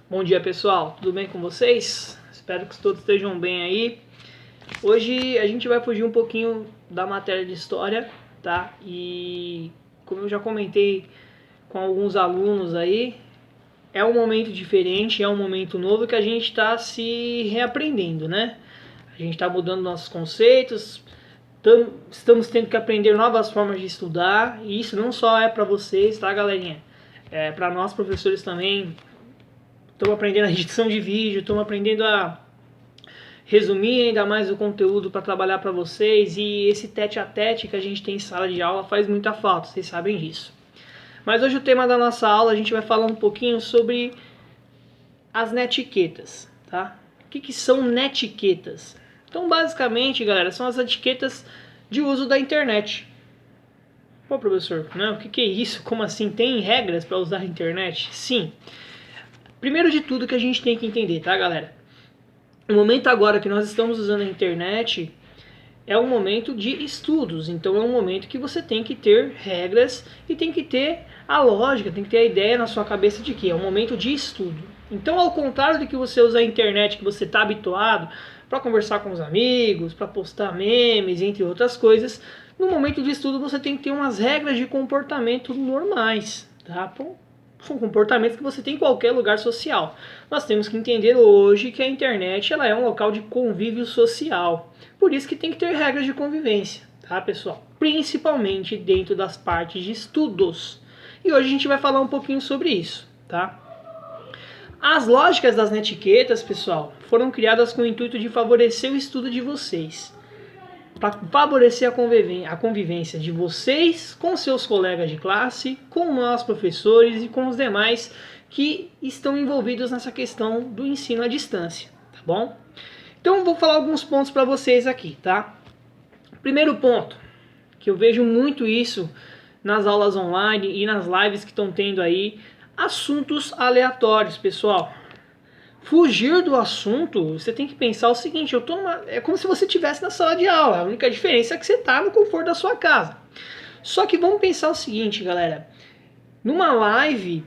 Bom dia, pessoal, tudo bem com vocês? Espero que todos estejam bem aí. Hoje a gente vai fugir um pouquinho da matéria de história, tá? E como eu já comentei com alguns alunos aí, é um momento diferente, é um momento novo que a gente está se reaprendendo, né? A gente está mudando nossos conceitos, estamos tendo que aprender novas formas de estudar, e isso não só é para vocês, tá, galerinha? É para nós professores também. Estamos aprendendo a edição de vídeo, estamos aprendendo a resumir ainda mais o conteúdo para trabalhar para vocês, e esse tete a tete que a gente tem em sala de aula faz muita falta, vocês sabem disso. Mas hoje o tema da nossa aula a gente vai falar um pouquinho sobre as netiquetas, tá? O que são netiquetas? Então, basicamente, galera, são as etiquetas de uso da internet. Pô, professor, não, o que é isso? Como assim? Tem regras para usar a internet? Sim. Primeiro de tudo que a gente tem que entender, tá, galera? O momento agora que nós estamos usando a internet é um momento de estudos, então é um momento que você tem que ter regras e tem que ter a lógica, tem que ter a ideia na sua cabeça de que é um momento de estudo. Então, ao contrário de que você usa a internet, que você está habituado para conversar com os amigos, para postar memes, entre outras coisas, no momento de estudo você tem que ter umas regras de comportamento normais, tá? São comportamentos que você tem em qualquer lugar social. Nós temos que entender hoje que a internet ela é um local de convívio social. Por isso que tem que ter regras de convivência, tá, pessoal? Principalmente dentro das partes de estudos. E hoje a gente vai falar um pouquinho sobre isso, tá? As lógicas das netiquetas, pessoal, foram criadas com o intuito de favorecer o estudo de vocês, para favorecer a convivência de vocês com seus colegas de classe, com nós professores e com os demais que estão envolvidos nessa questão do ensino à distância, tá bom? Então vou falar alguns pontos para vocês aqui, tá? Primeiro ponto, que eu vejo muito isso nas aulas online e nas lives que estão tendo aí, assuntos aleatórios, pessoal. Fugir do assunto, você tem que pensar o seguinte, é como se você estivesse na sala de aula, a única diferença é que você está no conforto da sua casa. Só que vamos pensar o seguinte, galera, numa live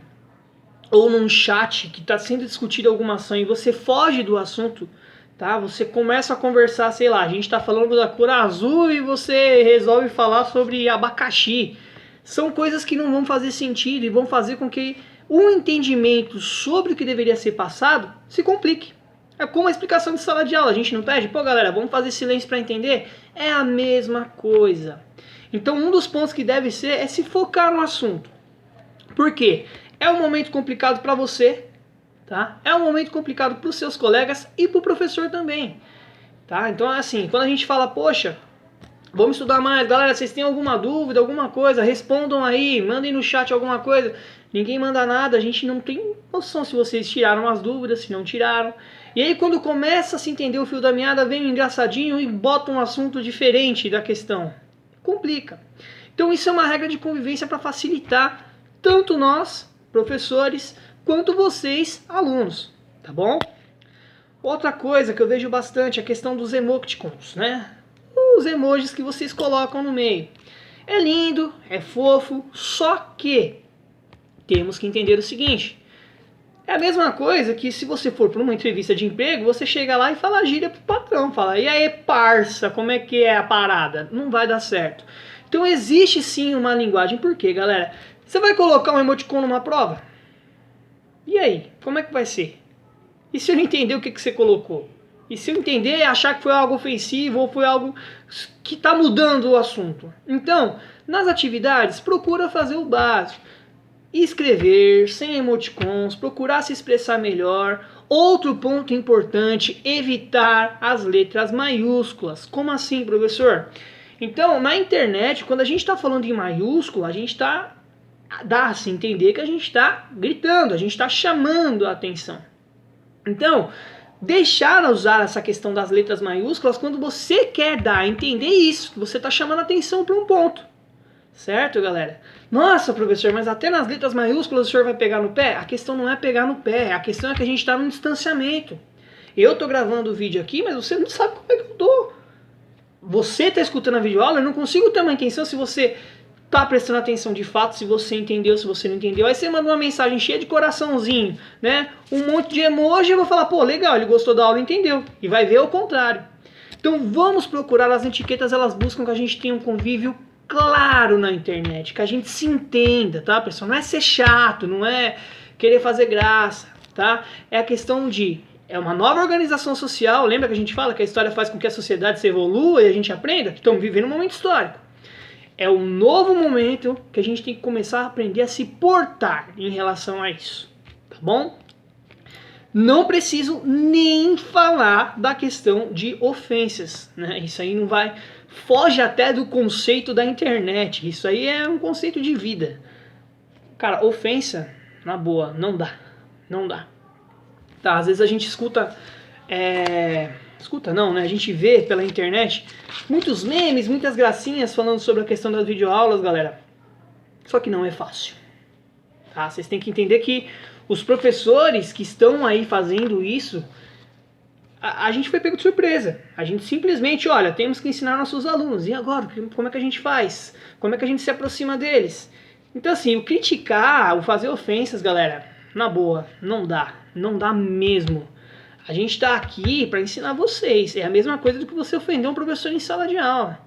ou num chat que está sendo discutido alguma ação e você foge do assunto, tá? Você começa a conversar, sei lá, a gente está falando da cor azul e você resolve falar sobre abacaxi. São coisas que não vão fazer sentido e vão fazer com que o entendimento sobre o que deveria ser passado se complique. É como a explicação de sala de aula. A gente não pede, pô galera, vamos fazer silêncio para entender? É a mesma coisa. Então um dos pontos que deve ser é se focar no assunto. Por quê? É um momento complicado para você, tá? É um momento complicado para os seus colegas e para o professor também, tá? Então assim, quando a gente fala, poxa, vamos estudar mais, galera, vocês têm alguma dúvida, alguma coisa, respondam aí, mandem no chat alguma coisa. Ninguém manda nada, a gente não tem noção se vocês tiraram as dúvidas, se não tiraram. E aí quando começa a se entender o fio da meada, vem um engraçadinho e bota um assunto diferente da questão. Complica. Então isso é uma regra de convivência para facilitar tanto nós, professores, quanto vocês, alunos, tá bom? Outra coisa que eu vejo bastante é a questão dos emoticons, né? Os emojis que vocês colocam no meio. É lindo, é fofo, só que temos que entender o seguinte, é a mesma coisa que se você for para uma entrevista de emprego, você chega lá e fala gíria pro patrão, fala, e aí parça, como é que é a parada? Não vai dar certo. Então existe sim uma linguagem, por quê, galera? Você vai colocar um emoticon numa prova? E aí, como é que vai ser? E se eu não entender o que você colocou? E se eu entender e achar que foi algo ofensivo ou foi algo que está mudando o assunto? Então, nas atividades, procura fazer o básico. Escrever, sem emoticons, procurar se expressar melhor. Outro ponto importante, evitar as letras maiúsculas. Como assim, professor? Então, na internet, quando a gente está falando em maiúsculo, a gente dá-se a entender que a gente está gritando, a gente está chamando a atenção. Então, deixar a usar essa questão das letras maiúsculas quando você quer dar a entender isso, que você está chamando a atenção para um ponto. Certo, galera? Nossa, professor, mas até nas letras maiúsculas o senhor vai pegar no pé? A questão não é pegar no pé, a questão é que a gente está num distanciamento. Eu estou gravando o vídeo aqui, mas você não sabe como é que eu estou. Você está escutando a videoaula, eu não consigo ter uma intenção se você tá prestando atenção de fato, se você entendeu, se você não entendeu. Aí você manda uma mensagem cheia de coraçãozinho, né? Um monte de emoji, eu vou falar, pô, legal, ele gostou da aula, entendeu. E vai ver o contrário. Então vamos procurar, as etiquetas, elas buscam que a gente tenha um convívio claro na internet, que a gente se entenda, tá, pessoal? Não é ser chato, não é querer fazer graça, tá? É a questão de, é uma nova organização social, lembra que a gente fala que a história faz com que a sociedade se evolua e a gente aprenda? Estamos vivendo um momento histórico. É um novo momento que a gente tem que começar a aprender a se portar em relação a isso, tá bom? Não preciso nem falar da questão de ofensas, né? Isso aí não vai... Foge até do conceito da internet. Isso aí é um conceito de vida. Cara, ofensa, na boa, não dá. Não dá. Tá, às vezes a gente escuta... Escuta não, né? A gente vê pela internet muitos memes, muitas gracinhas falando sobre a questão das videoaulas, galera. Só que não é fácil. Tá? Vocês têm que entender que os professores que estão aí fazendo isso, a gente foi pego de surpresa. A gente simplesmente, olha, temos que ensinar nossos alunos. E agora? Como é que a gente faz? Como é que a gente se aproxima deles? Então assim, o criticar, o fazer ofensas, galera, na boa, não dá. Não dá mesmo. A gente está aqui para ensinar vocês. É a mesma coisa do que você ofender um professor em sala de aula.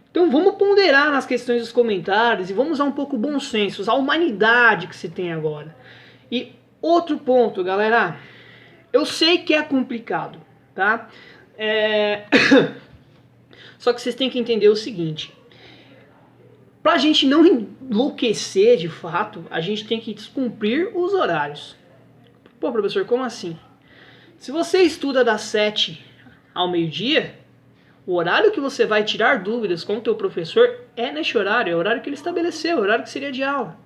Então vamos ponderar nas questões dos comentários e vamos usar um pouco o bom senso, usar a humanidade que se tem agora. E outro ponto, galera, eu sei que é complicado, tá? Só que vocês têm que entender o seguinte. Pra gente não enlouquecer de fato, a gente tem que descumprir os horários. Pô, professor, como assim? Se você estuda das 7 ao meio-dia, o horário que você vai tirar dúvidas com o teu professor é neste horário, é o horário que ele estabeleceu, o horário que seria de aula,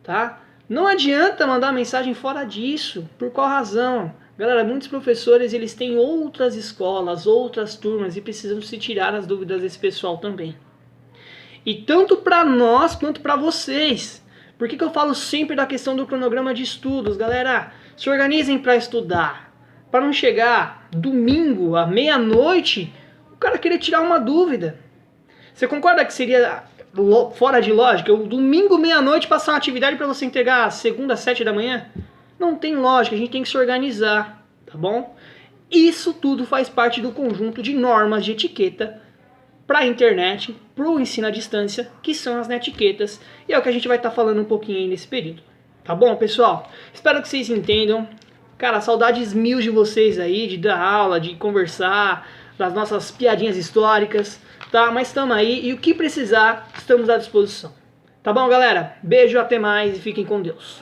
tá? Não adianta mandar mensagem fora disso. Por qual razão? Galera, muitos professores, eles têm outras escolas, outras turmas e precisam se tirar as dúvidas desse pessoal também. E tanto para nós quanto para vocês. Por que eu falo sempre da questão do cronograma de estudos? Galera, se organizem para estudar. Para não chegar domingo à meia-noite, o cara querer tirar uma dúvida. Você concorda que seria fora de lógica? O domingo meia-noite passar uma atividade para você entregar segunda às 7 da manhã? Não tem lógica, a gente tem que se organizar, tá bom? Isso tudo faz parte do conjunto de normas de etiqueta para a internet, para o ensino à distância, que são as netiquetas, e é o que a gente vai estar falando um pouquinho aí nesse período. Tá bom, pessoal? Espero que vocês entendam. Cara, saudades mil de vocês aí, de dar aula, de conversar, das nossas piadinhas históricas, tá? Mas estamos aí e o que precisar, estamos à disposição. Tá bom, galera? Beijo, até mais e fiquem com Deus.